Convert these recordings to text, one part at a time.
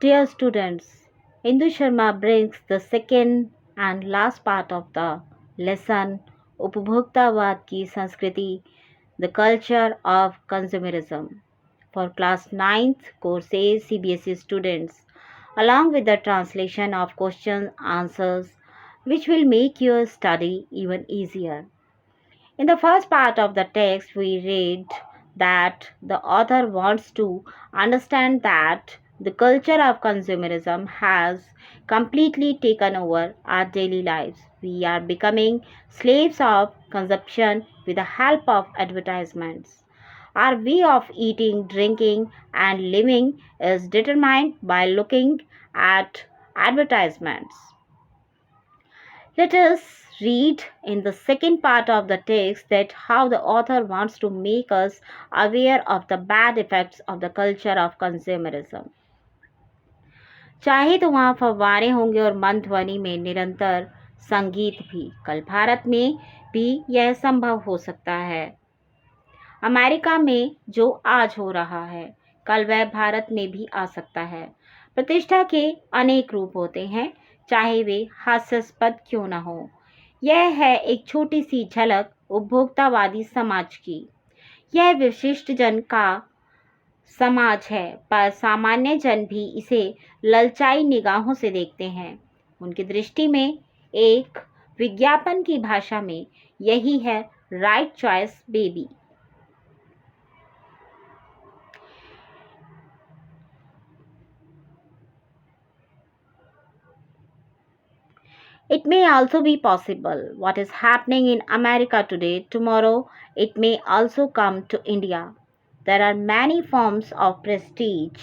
Dear students, Indu Sharma brings the second and last part of the lesson Upbhogtawad ki Sanskriti, the culture of consumerism. For class 9th courses CBSE students, along with the translation of question answers, which will make your study even easier. In the first part of the text, we read that the author wants to understand that the culture of consumerism has completely taken over our daily lives. We are becoming slaves of consumption with the help of advertisements. Our way of eating, drinking, and living is determined by looking at advertisements. Let us read in the second part of the text that how the author wants to make us aware of the bad effects of the culture of consumerism. चाहे तो वहाँ फव्वारे होंगे और मंद ध्वनि में निरंतर संगीत भी, कल भारत में भी यह संभव हो सकता है। अमेरिका में जो आज हो रहा है, कल वह भारत में भी आ सकता है। प्रतिष्ठा के अनेक रूप होते हैं, चाहे वे हास्यास्पद क्यों न हो। यह है एक छोटी सी झलक उपभोक्तावादी समाज की। यह विशिष्ट जन का समाज है, पर सामान्य जन भी इसे ललचाई निगाहों से देखते हैं। उनकी दृष्टि में एक विज्ञापन की भाषा में यही है right choice baby. It may also be possible. What is happening in America today, tomorrow, it may also come to India. There are many forms of prestige.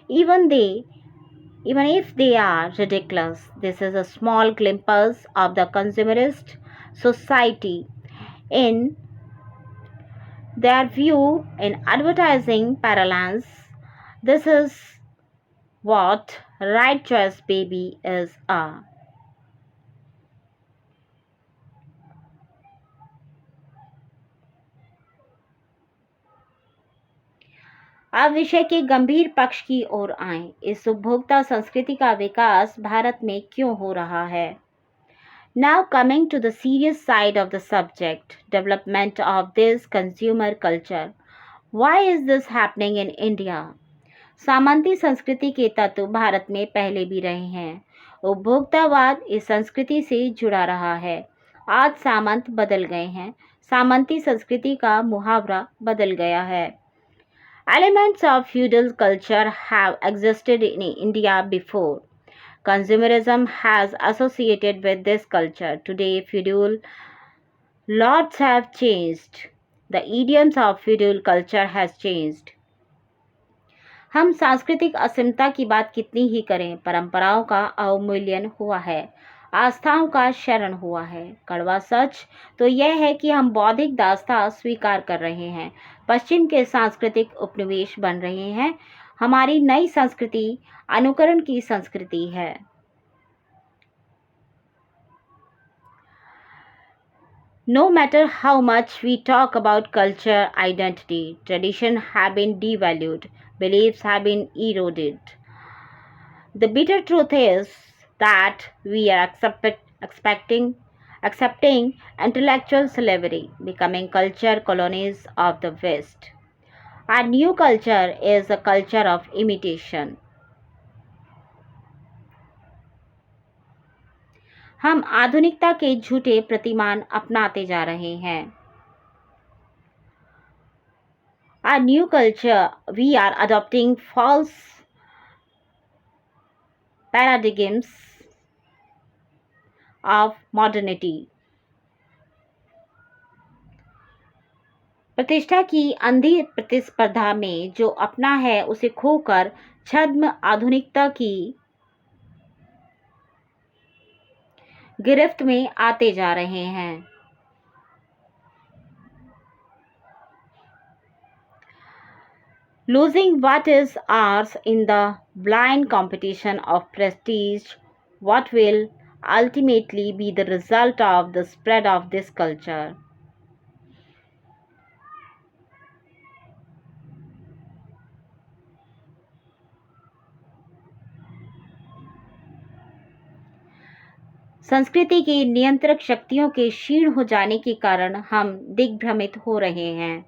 Even if they are ridiculous, this is a small glimpse of the consumerist society in their view in advertising parlance. This is what right choice baby is a. अब विषय के गंभीर पक्ष की ओर आएं। इस उपभोक्ता संस्कृति का विकास भारत में क्यों हो रहा है? Now coming to the serious side of the subject, development of this consumer culture. Why is this happening in India? सामंती संस्कृति के तत्व भारत में पहले भी रहे हैं। उपभोक्तावाद इस संस्कृति से जुड़ा रहा है। आज सामंत बदल गए हैं। सामंती संस्कृति का मुहावरा बदल गया है। Elements of feudal culture have existed in India before. Consumerism has associated with this culture. Today, feudal lords have changed. The idioms of feudal culture has changed. हम सांस्कृतिक असीमता की बात कितनी ही करें, परंपराओं का अवमूल्यन हुआ है, आस्थाओं का शरण हुआ है। कड़वा सच तो यह है कि हम बौद्धिक दास्ता स्वीकार कर रहे हैं, पश्चिम के सांस्कृतिक उपनिवेश बन रहे हैं। हमारी नई संस्कृति अनुकरण की संस्कृति है। No matter how much we talk about culture, identity, tradition have been devalued, beliefs have been eroded. The bitter truth is that we are accepting intellectual slavery, becoming culture colonies of the West. Our new culture is a culture of imitation. हम आधुनिकता के झूठे प्रतिमान अपनाते जा रहे हैं। Our new culture, we are adopting false paradigms of modernity. प्रतिष्ठा की अंधी प्रतिस्पर्धा में जो अपना है उसे खोकर छद्म आधुनिकता की गिरफ्त में आते जा रहे हैं। Losing what is ours in the blind competition of prestige, what will ultimately be the result of the spread of this culture. संस्कृति की नियंत्रक शक्तियों के क्षीण हो जाने के कारण हम दिग्भ्रमित हो रहे हैं।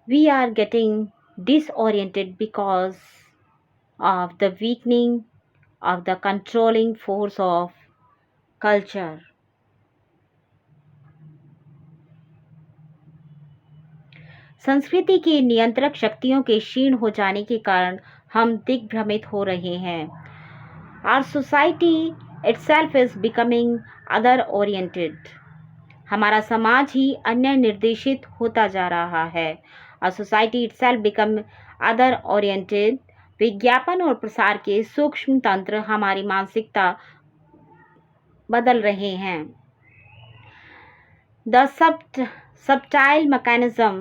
We are getting disoriented because of the weakening of the controlling force of culture. संस्कृति की नियंत्रक शक्तियों के क्षीण हो जाने के कारण हम दिग्भ्रमित हो रहे हैं। Our society itself is becoming other oriented. हमारा समाज ही अन्य निर्देशित होता जा रहा है। Our society itself become other oriented. विज्ञापन और प्रसार के सूक्ष्म तंत्र हमारी मानसिकता बदल रहे हैं। The subtle mechanism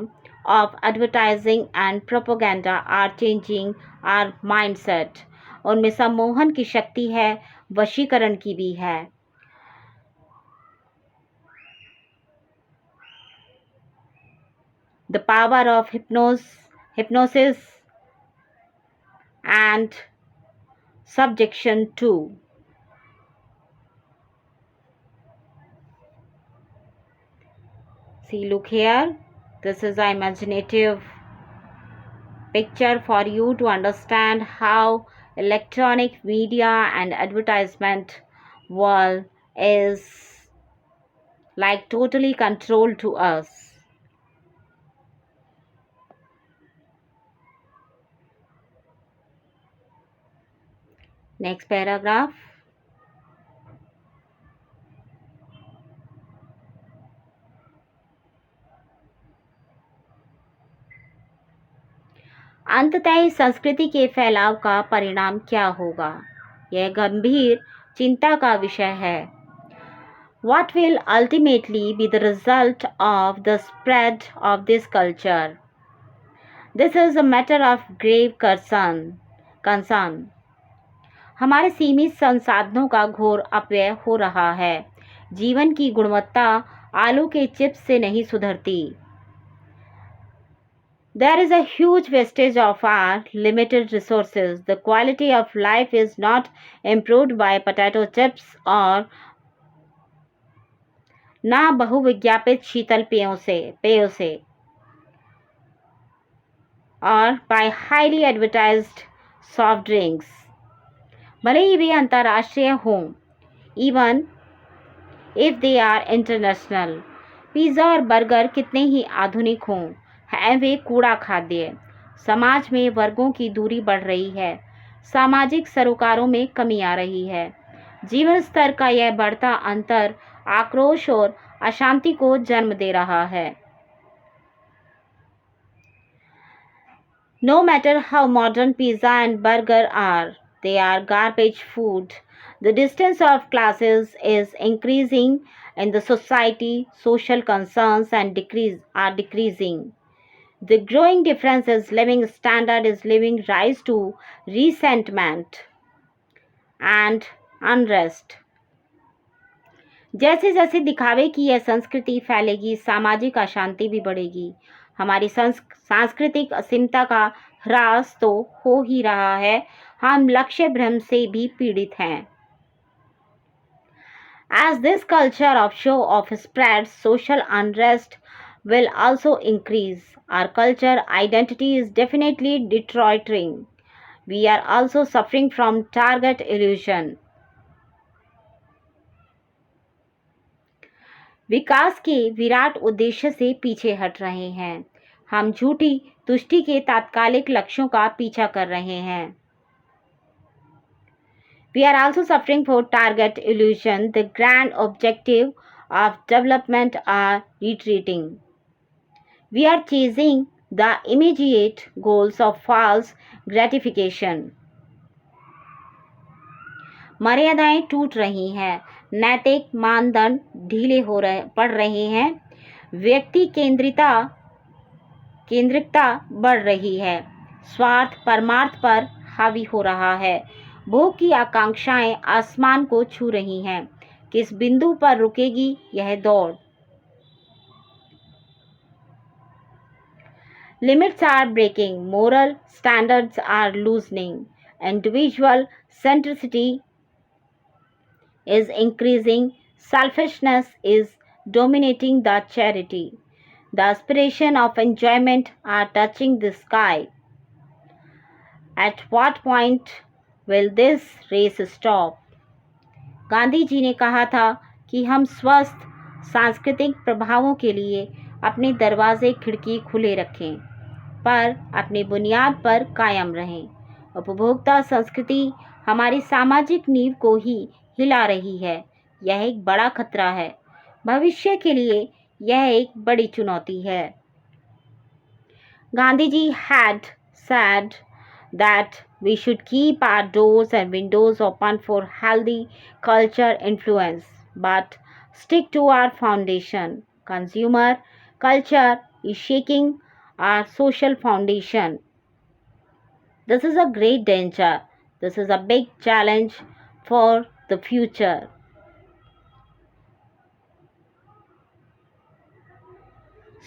of advertising and propaganda are changing our mindset. उनमें सम्मोहन की शक्ति है, वशीकरण की भी है। The power of hypnosis and subjection too. See, look here. This is an imaginative picture for you to understand how electronic media and advertisement world is like totally controlled to us. Next paragraph. अंततः संस्कृति के फैलाव का परिणाम क्या होगा? यह गंभीर चिंता का विषय है। What will ultimately be the result of the spread of this culture? This is a matter of grave concern. हमारे सीमित संसाधनों का घोर अपव्यय हो रहा है। जीवन की गुणवत्ता आलू के चिप्स से नहीं सुधरती। There is a huge wastage of our limited resources. The quality of life is not improved by potato chips और ना बहुविज्ञापित शीतल पेयों से और by highly advertised soft drinks. भले ही वे अंतर्राष्ट्रीय हों, even if they are international. Pizza और बर्गर कितने ही आधुनिक हों, हैं वे कूड़ा खाद्य। समाज में वर्गों की दूरी बढ़ रही है, सामाजिक सरोकारों में कमी आ रही है। जीवन स्तर का यह बढ़ता अंतर आक्रोश और अशांति को जन्म दे रहा है। No matter how modern pizza and burger are, they are garbage food. The distance of classes is increasing in the society. Social concerns are decreasing. The growing difference in living standard is giving rise to resentment and unrest. जैसे जैसे दिखावे की यह संस्कृति फैलेगी, सामाजिक अशांति भी बढ़ेगी। हमारी सांस्कृतिक असीमता का ह्रास तो हो ही रहा है, हम लक्ष्य भ्रम से भी पीड़ित हैं। As this culture of show off spreads, social unrest will also increase. Our culture identity is definitely deteriorating. We are also suffering from target illusion. विकास के विराट उद्देश्य से पीछे हट रहे हैं। हम झूठी तुष्टि के तात्कालिक लक्ष्यों का पीछा कर रहे हैं। We are also suffering for target illusion. The grand objective of development are retreating. We are chasing the immediate goals of false gratification. मर्यादाएं टूट रही हैं, नैतिक मानदंड ढीले पड़ रहे हैं, व्यक्ति केंद्रिकता बढ़ रही है, स्वार्थ परमार्थ पर हावी हो रहा है, भोग की आकांक्षाएं आसमान को छू रही हैं। किस बिंदु पर रुकेगी यह दौड़? Limits are breaking, moral standards are loosening, individual centricity is increasing, selfishness is dominating the charity. The aspiration of enjoyment are touching the sky. At what point will this race stop? Gandhi ji ने कहा था कि हम स्वस्थ सांस्कृतिक प्रभावों के लिए अपने दरवाजे खिड़की खुले रखें, पर अपनी बुनियाद पर कायम रहें। उपभोक्ता संस्कृति हमारी सामाजिक नींव को ही हिला रही है। यह एक बड़ा खतरा है। भविष्य के लिए यह एक बड़ी चुनौती है। Gandhi ji had said that we should keep our doors and windows open for healthy culture influence, but stick to our foundation. Consumer culture is shaking our social foundation. This is a great danger. This is a big challenge for the future.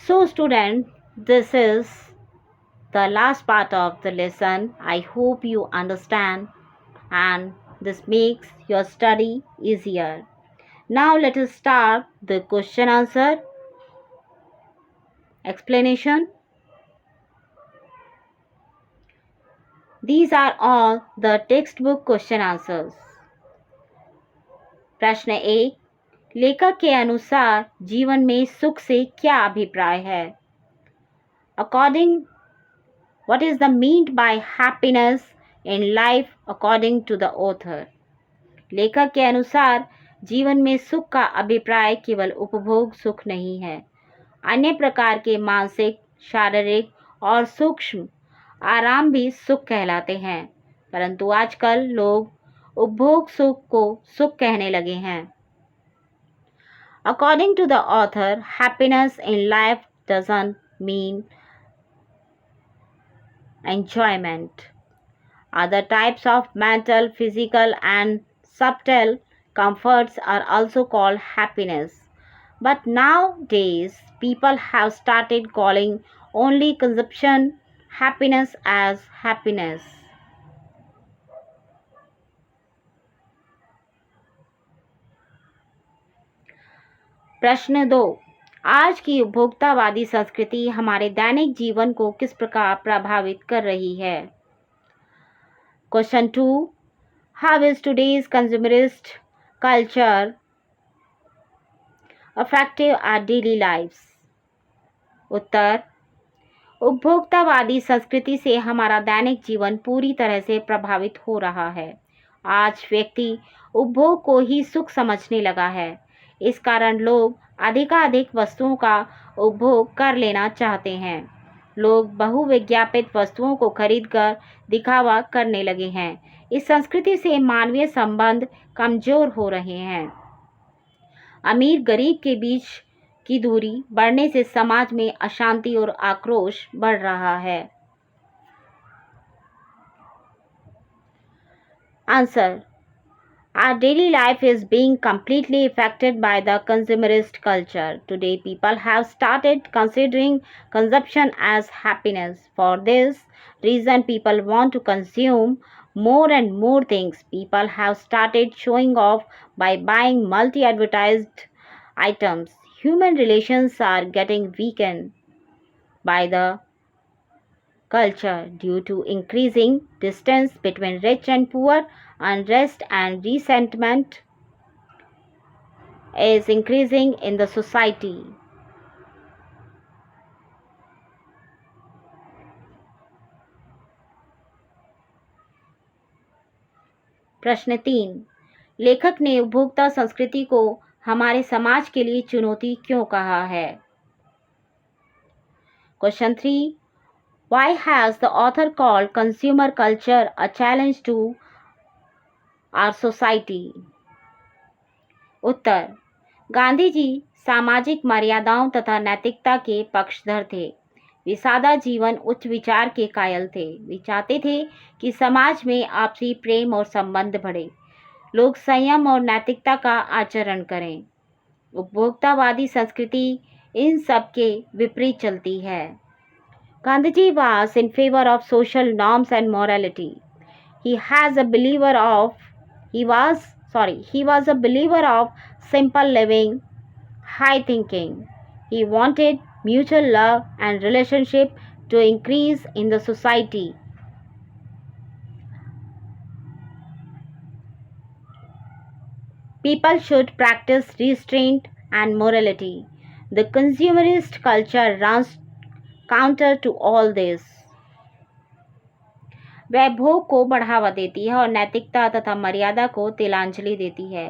So student, this is the last part of the lesson. I hope you understand and this makes your study easier. Now let us start the question answer explanation. These are all the textbook question answers. प्रश्न 1, लेखक के अनुसार जीवन में सुख से क्या अभिप्राय है? According, what is the meant by happiness in life according to the author? लेखक के अनुसार जीवन में सुख का अभिप्राय केवल उपभोग सुख नहीं है। अन्य प्रकार के मानसिक, शारीरिक और सूक्ष्म आराम भी सुख कहलाते हैं, परंतु आजकल लोग उपभोग सुख को सुख कहने लगे हैं। According to the author, happiness in life doesn't mean enjoyment. Other types of mental, physical, and subtle comforts are also called happiness. But nowadays, people have started calling only consumption happiness as happiness. प्रश्न 2, आज की उपभोक्तावादी संस्कृति हमारे दैनिक जीवन को किस प्रकार प्रभावित कर रही है? Question 2, how is today's consumerist culture affecting our daily lives? उत्तर, उपभोक्तावादी संस्कृति से हमारा दैनिक जीवन पूरी तरह से प्रभावित हो रहा है। आज व्यक्ति उपभोग को ही सुख समझने लगा है। इस कारण लोग अधिकाधिक वस्तुओं का उपभोग कर लेना चाहते हैं। लोग बहुविज्ञापित वस्तुओं को खरीदकर दिखावा करने लगे हैं। इस संस्कृति से मानवीय संबंध कमजोर हो रहे हैं। अमीर गरीब के बीच की दूरी बढ़ने से समाज में अशांति और आक्रोश बढ़ रहा है। Answer, our daily life is being completely affected by the consumerist culture. Today, people have started considering consumption as happiness. For this reason, people want to consume more and more things. People have started showing off by buying multi-advertised items. Human relations are getting weakened by the culture due to increasing distance between rich and poor. Unrest and resentment is increasing in the society. प्रश्न 3, लेखक ने उपभोक्ता संस्कृति को हमारे समाज के लिए चुनौती क्यों कहा है? Question 3, why has the author called consumer culture a challenge to our society? उत्तर, गांधी जी सामाजिक मर्यादाओं तथा नैतिकता के पक्षधर थे। वे सादा जीवन उच्च विचार के कायल थे। वे चाहते थे कि समाज में आपसी प्रेम और संबंध बढ़े, लोग संयम और नैतिकता का आचरण करें। उपभोक्तावादी संस्कृति इन सब के विपरीत चलती है। Gandhiji was in favor of social norms and morality. He has a believer of he was a believer of simple living, high thinking. He wanted mutual love and relationship to increase in the society. People should practice restraint and morality. The consumerist culture runs counter to all this. वह भोग को बढ़ावा देती है और नैतिकता तथा मर्यादा को तिलांजलि देती है।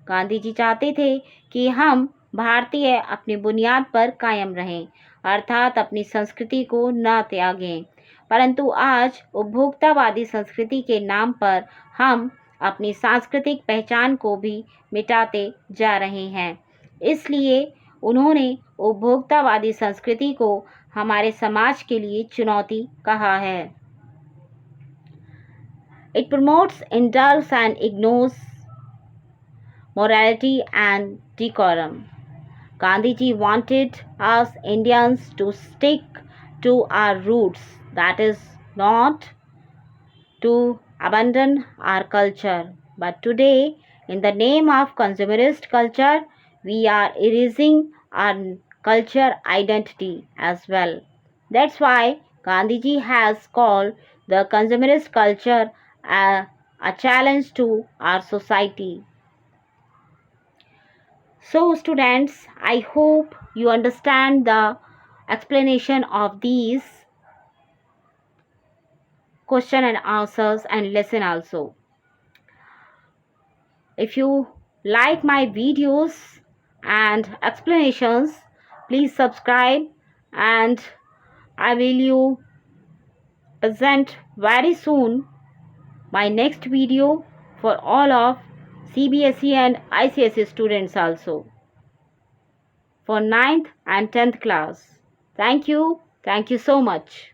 गांधी जी चाहते थे कि हम भारतीय अपनी बुनियाद पर कायम रहें, अर्थात अपनी संस्कृति को न त्यागें, परंतु आज उपभोक्तावादी संस्कृति के नाम पर हम अपनी सांस्कृतिक पहचान को भी मिटाते जा रहे हैं। इसलिए उन्होंने उपभोक्तावादी संस्कृति को हमारे समाज के लिए चुनौती कहा है। It promotes indulgence and ignores morality and decorum. Gandhiji wanted us Indians to stick to our roots, that is, not to abandon our culture. But today, in the name of consumerist culture, we are erasing our culture identity as well. That's why Gandhiji has called the consumerist culture a challenge to our society. So students, I hope you understand the explanation of these question and answers and lesson also. If you like my videos and explanations, please subscribe, and I will you present very soon my next video for all of CBSE and ICSE students also, for 9th and 10th class. Thank you so much.